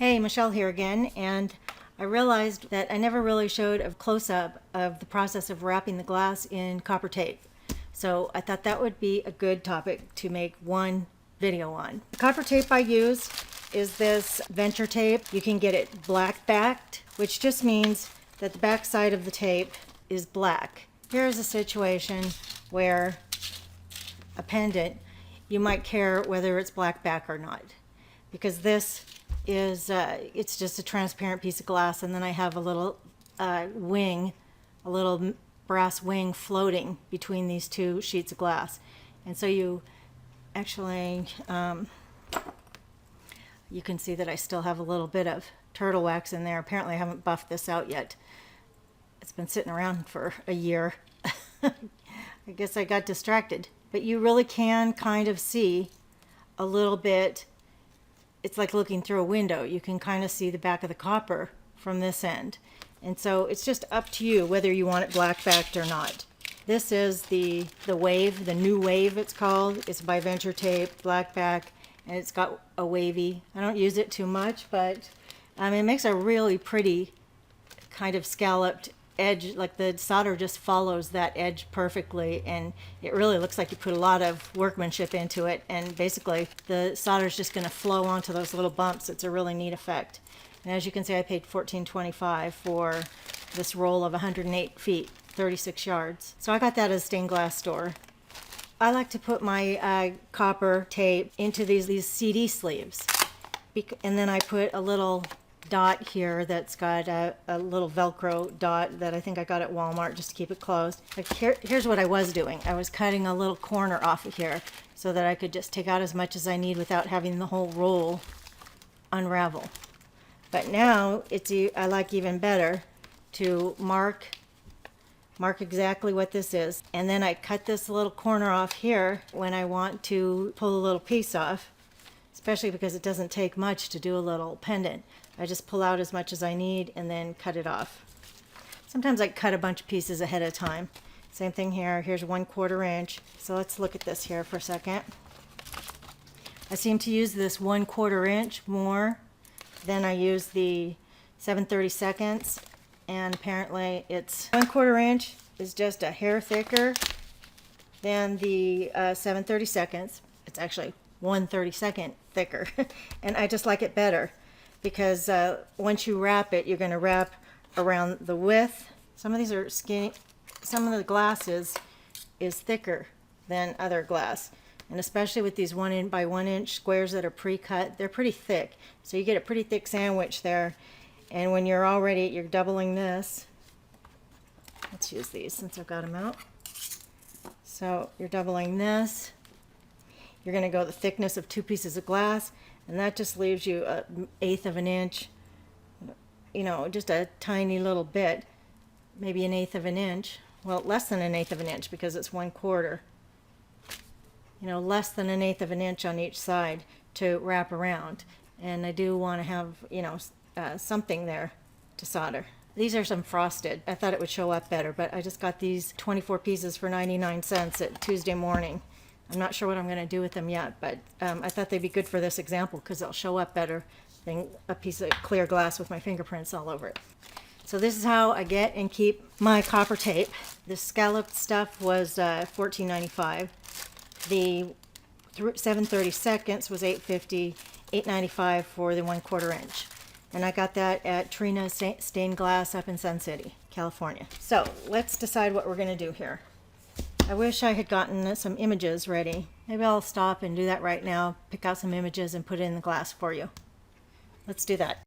Hey, Michelle here again, and I realized that I never really showed a close-up of the process of wrapping the glass in copper tape. So I thought that would be a good topic to make one video on. The copper tape I use is this venture tape. You can get it black backed, which just means that the back side of the tape is black. Here's a situation where a pendant, you might care whether it's black back or not, because this is it's just a transparent piece of glass, and then I have a little wing, a little brass wing floating between these two sheets of glass. And so you actually you can see that I still have a little bit of turtle wax in there. Apparently I haven't buffed this out yet. It's been sitting around for a year. I guess I got distracted. But you really can kind of see a little bit. It's like looking through a window. You can kind of see the back of the copper from this end. And so it's just up to you whether you want it black backed or not. This is the wave, the new wave it's called. It's by Venture Tape, black back, and it's got a wavy. I don't use it too much, but it makes a really pretty kind of scalloped edge. Like the solder just follows that edge perfectly, and it really looks like you put a lot of workmanship into it, and basically the solder is just going to flow onto those little bumps. It's a really neat effect. And as you can see, I paid $14.25 for this roll of 108 feet, 36 yards. So I got that at a stained glass store. I like to put my copper tape into these CD sleeves, and then I put a little dot here that's got a little Velcro dot that I think I got at Walmart just to keep it closed. Like here's what I was doing. I was cutting a little corner off of here so that I could just take out as much as I need without having the whole roll unravel. But now I like even better to mark exactly what this is, and then I cut this little corner off here when I want to pull a little piece off, especially because it doesn't take much to do a little pendant. I just pull out as much as I need and then cut it off. Sometimes I cut a bunch of pieces ahead of time. Same thing here. Here's 1/4 inch. So let's look at this here for a second. I seem to use this 1/4 inch more than I use the 7/32, and apparently it's 1/4 inch is just a hair thicker than the 7/32. It's actually 1/32 thicker, and I just like it better because once you wrap it, you're going to wrap around the width. Some of these are skinny. Some of the glass is thicker than other glass, and especially with these 1 inch by 1 inch squares that are pre-cut, they're pretty thick. So you get a pretty thick sandwich there. And when you're doubling this, let's use these since I've got them out. So you're doubling this. You're going to go the thickness of 2 pieces of glass, and that just leaves you 1/8 of an inch, just a tiny little bit, maybe 1/8 of an inch. Well, less than 1/8 of an inch because it's 1/4. Less than 1/8 of an inch on each side to wrap around. And I do want to have, something there to solder. These are some frosted. I thought it would show up better, but I just got these 24 pieces for 99 cents at Tuesday morning. I'm not sure what I'm going to do with them yet, but I thought they'd be good for this example because they'll show up better than a piece of clear glass with my fingerprints all over it. So this is how I get and keep my copper tape. This scalloped stuff was $14.95. The 7/32 was $8.50, $8.95 for the 1/4 inch. And I got that at Trina's Stained Glass up in Sun City, California. So let's decide what we're going to do here. I wish I had gotten some images ready. Maybe I'll stop and do that right now, pick out some images and put it in the glass for you. Let's do that.